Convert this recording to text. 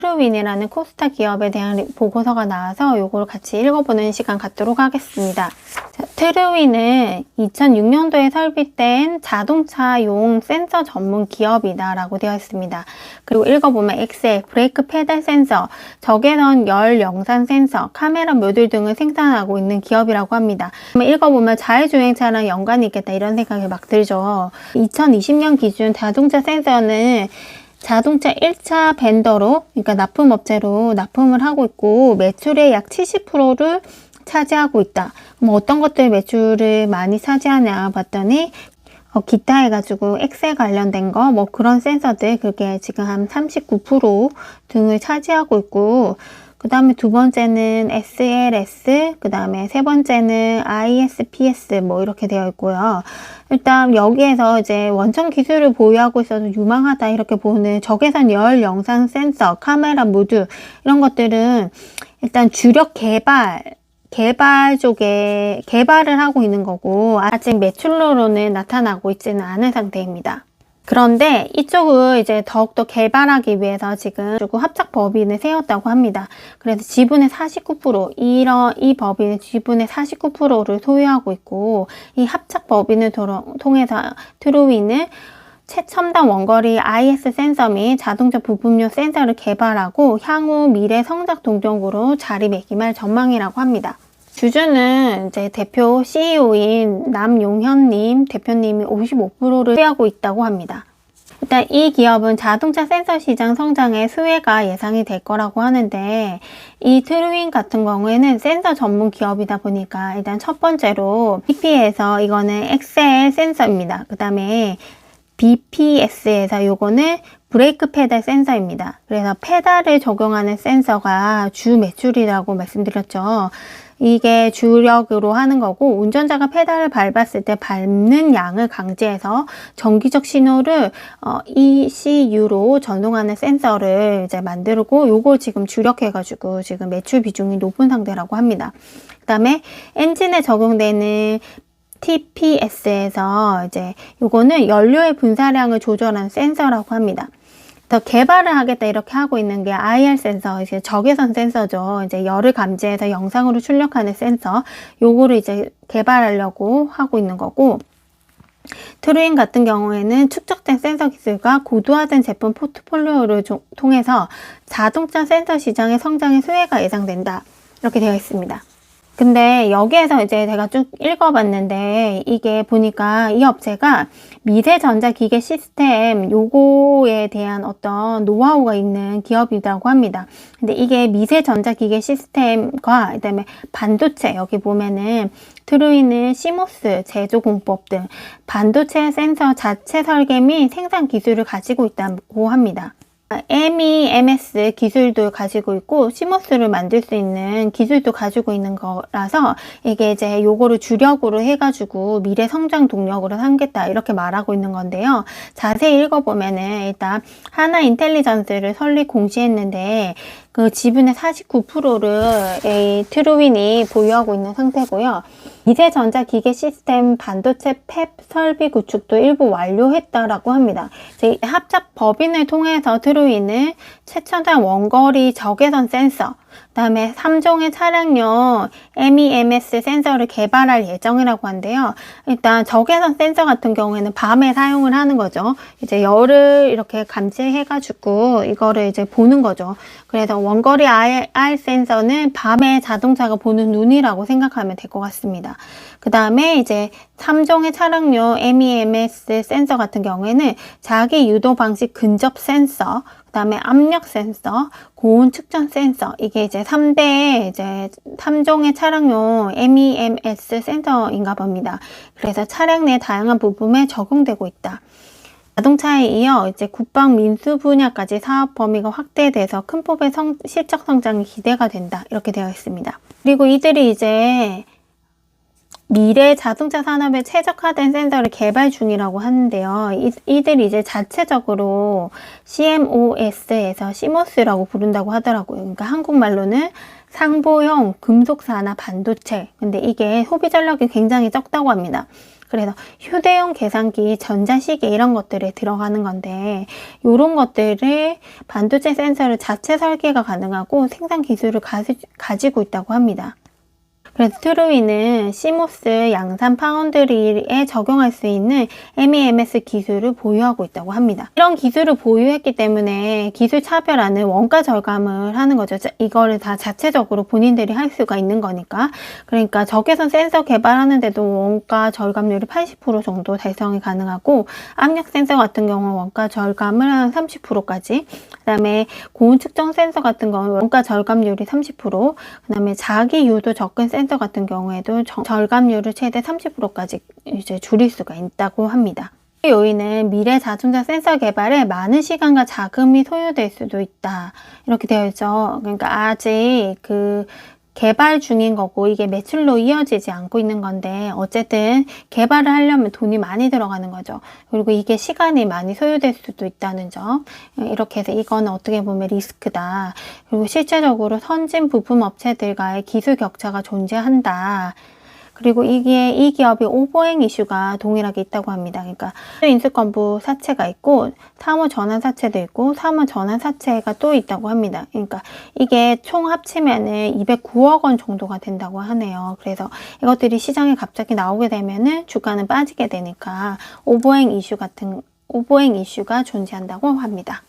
트루윈이라는 코스타 기업에 대한 보고서가 나와서 요걸 같이 읽어보는 시간 갖도록 하겠습니다. 자, 트루윈은 2006년도에 설립된 자동차용 센서 전문 기업이다 라고 되어 있습니다. 그리고 읽어보면 엑셀, 브레이크 페달 센서, 적외선 열 영상 센서, 카메라 모듈 등을 생산하고 있는 기업이라고 합니다. 읽어보면 자율주행차랑 연관이 있겠다 이런 생각이 막 들죠. 2020년 기준 자동차 센서는 자동차 1차 벤더로, 그러니까 납품업체로 납품을 하고 있고 매출의 약 70%를 차지하고 있다. 뭐 어떤 것들 매출을 많이 차지하냐 봤더니 기타 해가지고 엑셀 관련된 거 뭐 그런 센서들 그게 지금 한 39% 등을 차지하고 있고, 그 다음에 두 번째는 SLS, 그 다음에 세 번째는 ISPS 뭐 이렇게 되어 있고요. 일단 여기에서 이제 원천 기술을 보유하고 있어서 유망하다 이렇게 보는 적외선 열 영상 센서, 카메라 모듈 이런 것들은 일단 주력 개발 쪽에 개발을 하고 있는 거고 아직 매출로는 나타나고 있지는 않은 상태입니다. 그런데 이쪽을 이제 더욱더 개발하기 위해서 지금 합작 법인을 세웠다고 합니다. 그래서 지분의 49%, 이 법인의 지분의 49%를 소유하고 있고, 이 합작 법인을 통해서 트루윈은 최첨단 원거리 IS 센서 및 자동차 부품용 센서를 개발하고 향후 미래 성장 동력으로 자리매김할 전망이라고 합니다. 주주는 이제 대표 CEO인 남용현님 대표님이 55%를 소유하고 있다고 합니다. 일단 이 기업은 자동차 센서 시장 성장의 수혜가 예상이 될 거라고 하는데, 이 트루윈 같은 경우에는 센서 전문 기업이다 보니까 일단 첫 번째로 BP에서 이거는 엑셀 센서입니다. 그 다음에 BPS에서 요거는 브레이크 페달 센서입니다. 그래서 페달을 적용하는 센서가 주 매출이라고 말씀드렸죠. 이게 주력으로 하는 거고, 운전자가 페달을 밟았을 때 밟는 양을 감지해서 정기적 신호를 ECU로 전송하는 센서를 이제 만들고, 요거 지금 주력해가지고 지금 매출 비중이 높은 상태라고 합니다. 그 다음에 엔진에 적용되는 TPS에서 이제 요거는 연료의 분사량을 조절하는 센서라고 합니다. 더 개발을 하겠다 이렇게 하고 있는 게 IR 센서, 이제 적외선 센서죠. 이제 열을 감지해서 영상으로 출력하는 센서, 요거를 이제 개발하려고 하고 있는 거고, 트루윈 같은 경우에는 축적된 센서 기술과 고도화된 제품 포트폴리오를 통해서 자동차 센서 시장의 성장의 수혜가 예상된다 이렇게 되어 있습니다. 근데 여기에서 이제 제가 쭉 읽어봤는데, 이게 보니까 이 업체가 미세전자 기계 시스템 요거에 대한 어떤 노하우가 있는 기업이라고 합니다. 근데 이게 미세전자 기계 시스템과 그다음에 반도체, 여기 보면은 트루윈은 시모스 제조 공법 등 반도체 센서 자체 설계 및 생산 기술을 가지고 있다고 합니다. MEMS 기술도 가지고 있고 시모스를 만들 수 있는 기술도 가지고 있는 거라서, 이게 이제 요거를 주력으로 해가지고 미래 성장 동력으로 삼겠다 이렇게 말하고 있는 건데요. 자세히 읽어보면은 일단 하나 인텔리전스를 설립 공시했는데 그 지분의 49%를 트루윈이 보유하고 있는 상태고요. 미세전자 기계 시스템 반도체 팹 설비 구축도 일부 완료했다라고 합니다. 합작 법인을 통해서 트루윈은 최첨단 원거리 적외선 센서, 그 다음에 3종의 차량용 MEMS 센서를 개발할 예정이라고 한데요. 일단 적외선 센서 같은 경우에는 밤에 사용을 하는 거죠. 이제 열을 이렇게 감지해가지고 이거를 이제 보는 거죠. 그래서 원거리 IR 센서는 밤에 자동차가 보는 눈이라고 생각하면 될 것 같습니다. 그 다음에 이제 3종의 차량용 MEMS 센서 같은 경우에는 자기 유도 방식 근접 센서, 그 다음에 압력 센서, 고온 측정 센서, 이게 이제 3대 이제 3종의 차량용 MEMS 센서인가 봅니다. 그래서 차량 내 다양한 부품에 적용되고 있다. 자동차에 이어 이제 국방 민수 분야까지 사업 범위가 확대돼서 큰 폭의 실적 성장이 기대가 된다 이렇게 되어 있습니다. 그리고 이들이 이제 미래 자동차 산업에 최적화된 센서를 개발 중이라고 하는데요. 이들이 이제 자체적으로 CMOS에서 시모스라고 부른다고 하더라고요. 그러니까 한국말로는 상보형 금속 산화 반도체. 근데 이게 소비 전력이 굉장히 적다고 합니다. 그래서 휴대용 계산기, 전자시계 이런 것들에 들어가는 건데 이런 것들을 반도체 센서를 자체 설계가 가능하고 생산 기술을 가지고 있다고 합니다. 그래서 트루이는 시모스 양산 파운드리에 적용할 수 있는 MEMS 기술을 보유하고 있다고 합니다. 이런 기술을 보유했기 때문에 기술 차별화는 원가 절감을 하는 거죠. 이거를 다 자체적으로 본인들이 할 수가 있는 거니까. 그러니까 적외선 센서 개발하는데도 원가 절감률이 80% 정도 달성이 가능하고, 압력 센서 같은 경우는 원가 절감을 한 30%까지, 그 다음에 고온 측정 센서 같은 경우는 원가 절감률이 30%, 그 다음에 자기 유도 접근 센서 같은 경우에도 절감률을 최대 30%까지 이제 줄일 수가 있다고 합니다. 요인은 미래 자동차 센서 개발에 많은 시간과 자금이 소요될 수도 있다, 이렇게 되어 있죠. 그러니까 아직 개발 중인 거고 이게 매출로 이어지지 않고 있는 건데 어쨌든 개발을 하려면 돈이 많이 들어가는 거죠. 그리고 이게 시간이 많이 소요될 수도 있다는 점, 이렇게 해서 이거는 어떻게 보면 리스크다. 그리고 실제적으로 선진 부품 업체들과의 기술 격차가 존재한다. 그리고 이게 이 기업이 오보행 이슈가 동일하게 있다고 합니다. 그러니까 인수권부 사채가 있고 사무 전환 사채도 있고 사무 전환 사채가 또 있다고 합니다. 그러니까 이게 총 합치면은 209억 원 정도가 된다고 하네요. 그래서 이것들이 시장에 갑자기 나오게 되면은 주가는 빠지게 되니까 오보행 이슈가 존재한다고 합니다.